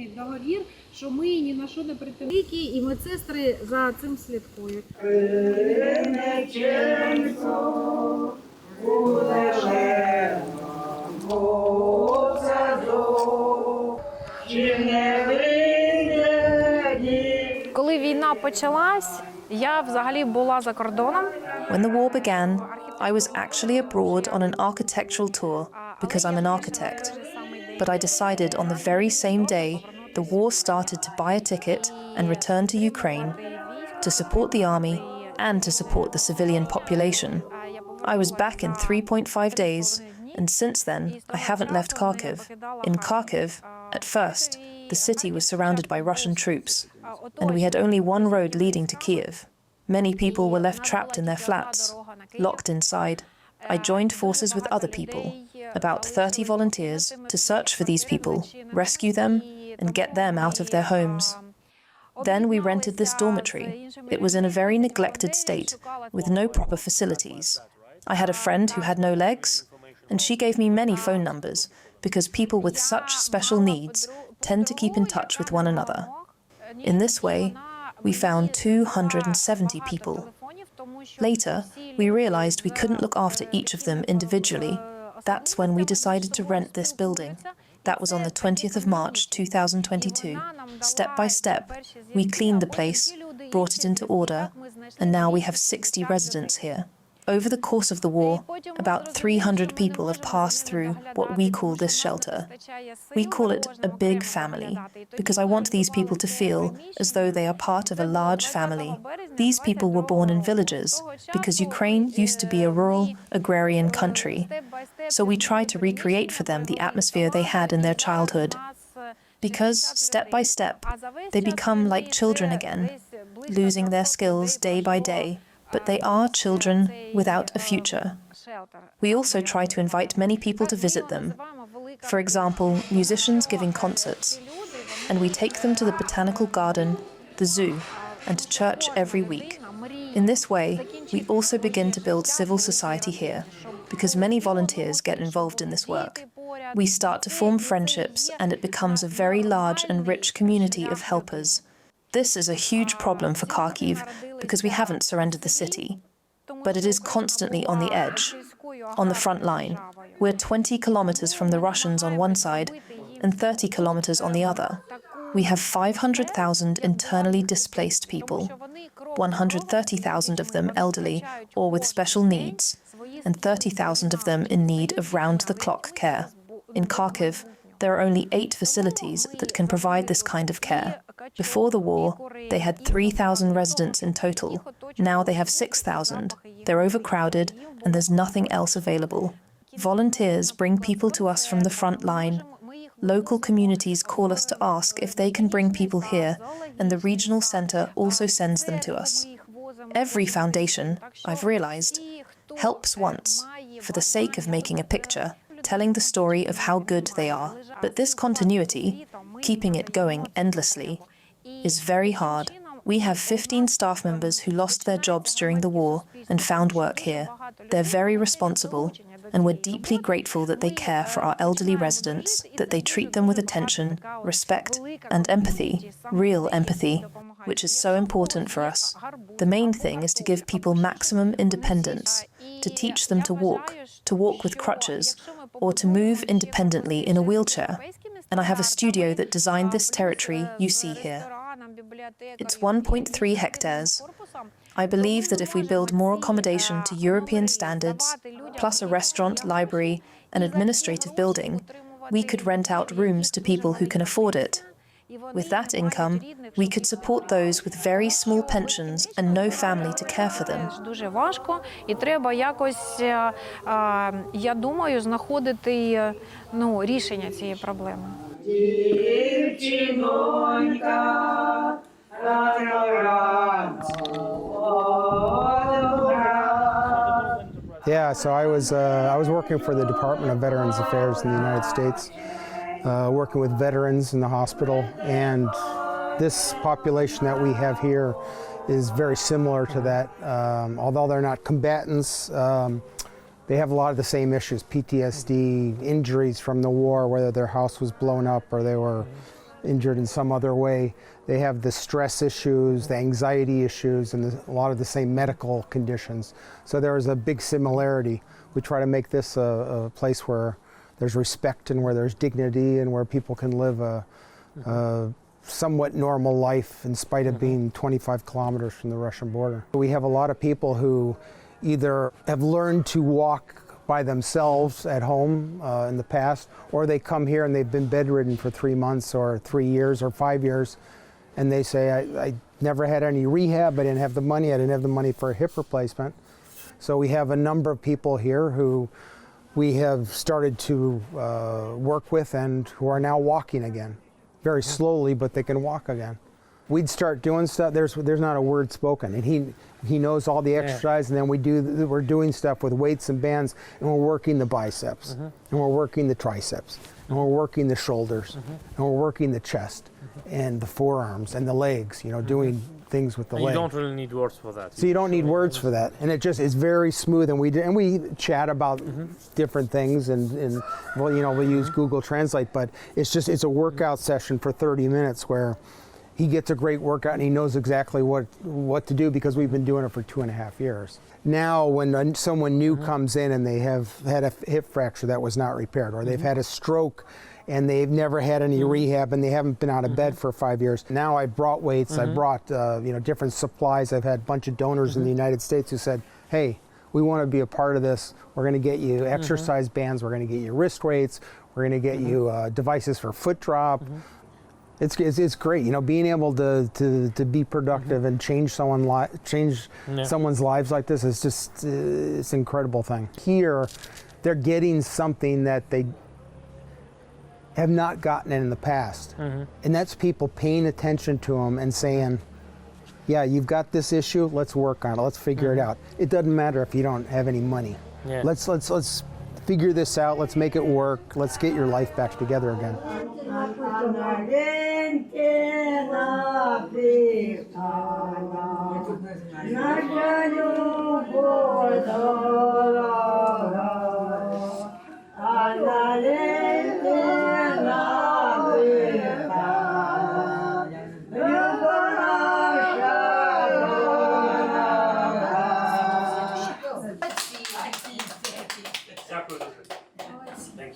укладений договір, що ми ні на що не претендуємо. І медсестри за цим слідкують. Коли війна почалась, я взагалі була за кордоном. When the war began, I was actually abroad on an architectural tour because I'm an architect. But I decided on the very same day the war started to buy a ticket and return to Ukraine to support the army and to support the civilian population. I was back in 3.5 days, and since then I haven't left Kharkiv. In Kharkiv, at first, the city was surrounded by Russian troops, and we had only one road leading to Kiev. Many people were left trapped in their flats, locked inside. I joined forces with other people, about 30 volunteers, to search for these people, rescue them, and get them out of their homes. Then we rented this dormitory. It was in a very neglected state, with no proper facilities. I had a friend who had no legs, and she gave me many phone numbers, because people with such special needs tend to keep in touch with one another. In this way, we found 270 people. Later, we realized we couldn't look after each of them individually. That's when we decided to rent this building. That was on the 20th of March 2022. Step by step, we cleaned the place, brought it into order, and now we have 60 residents here. Over the course of the war, about 300 people have passed through what we call this shelter. We call it a big family, because I want these people to feel as though they are part of a large family. These people were born in villages, because Ukraine used to be a rural, agrarian country. So we try to recreate for them the atmosphere they had in their childhood. Because, step by step, they become like children again, losing their skills day by day. But they are children without a future. We also try to invite many people to visit them. For example, musicians giving concerts. And we take them to the botanical garden, the zoo, and to church every week. In this way, we also begin to build civil society here, because many volunteers get involved in this work. We start to form friendships, and it becomes a very large and rich community of helpers. This is a huge problem for Kharkiv because we haven't surrendered the city. But it is constantly on the edge, on the front line. We're 20 kilometers from the Russians on one side and 30 kilometers on the other. We have 500,000 internally displaced people, 130,000 of them elderly or with special needs, and 30,000 of them in need of round-the-clock care. In Kharkiv, there are only 8 facilities that can provide this kind of care. Before the war, they had 3,000 residents in total. Now they have 6,000. They're overcrowded, and there's nothing else available. Volunteers bring people to us from the front line. Local communities call us to ask if they can bring people here, and the regional center also sends them to us. Every foundation, I've realized, helps once, for the sake of making a picture, telling the story of how good they are. But this continuity, keeping it going endlessly, is very hard. We have 15 staff members who lost their jobs during the war and found work here. They're very responsible, and we're deeply grateful that they care for our elderly residents, that they treat them with attention, respect, and empathy, real empathy, which is so important for us. The main thing is to give people maximum independence, to teach them to walk with crutches, or to move independently in a wheelchair. And I have a studio that designed this territory you see here. It's 1.3 hectares. I believe that if we build more accommodation to European standards, plus a restaurant, library, and administrative building, we could rent out rooms to people who can afford it. With that income, we could support those with very small pensions and no family to care for them. Дуже важко, і треба якось, я думаю, знаходити, рішення цієї проблеми. Yeah, so I was working for the Department of Veterans Affairs in the United States, working with veterans in the hospital, and this population that we have here is very similar to that. Although they're not combatants, they have a lot of the same issues: PTSD, injuries from the war, whether their house was blown up or they were injured in some other way. They have the stress issues, the anxiety issues, and a lot of the same medical conditions. So there is a big similarity. We try to make this a place where there's respect and where there's dignity and where people can live a somewhat normal life in spite of being 25 kilometers from the Russian border. We have a lot of people who either have learned to walk by themselves at home in the past, or they come here and they've been bedridden for 3 months or 3 years or 5 years, and they say, I never had any rehab, I didn't have the money, I didn't have the money for a hip replacement. So we have a number of people here who we have started to work with and who are now walking again. Very slowly, but they can walk again. We'd start doing stuff, there's not a word spoken, and he knows all the exercise, and then we're doing stuff with weights and bands, and we're working the biceps, and we're working the triceps, and we're working the shoulders, and we're working the chest, and the forearms, and the legs, doing things with the legs. You don't really need words for that. So you don't need words for that, and it's very smooth, and we chat about different things, and we use Google Translate, but it's a workout session for 30 minutes where he gets a great workout and he knows exactly what to do because we've been doing it for 2.5 years. Now, when someone new comes in and they have had a hip fracture that was not repaired, or they've had a stroke and they've never had any rehab and they haven't been out of bed for 5 years. Now I brought weights, I brought different supplies. I've had a bunch of donors in the United States who said, hey, we want to be a part of this. We're going to get you exercise bands, we're going to get you wrist weights, we're going to get you devices for foot drop. It's great, being able to be productive and change someone's lives like this is just it's an incredible thing. Here, they're getting something that they have not gotten in the past, and that's people paying attention to them and saying, "Yeah, you've got this issue. Let's work on it. Let's figure it out. It doesn't matter if you don't have any money. Yeah. Let's figure this out. Let's make it work. Let's get your life back together again."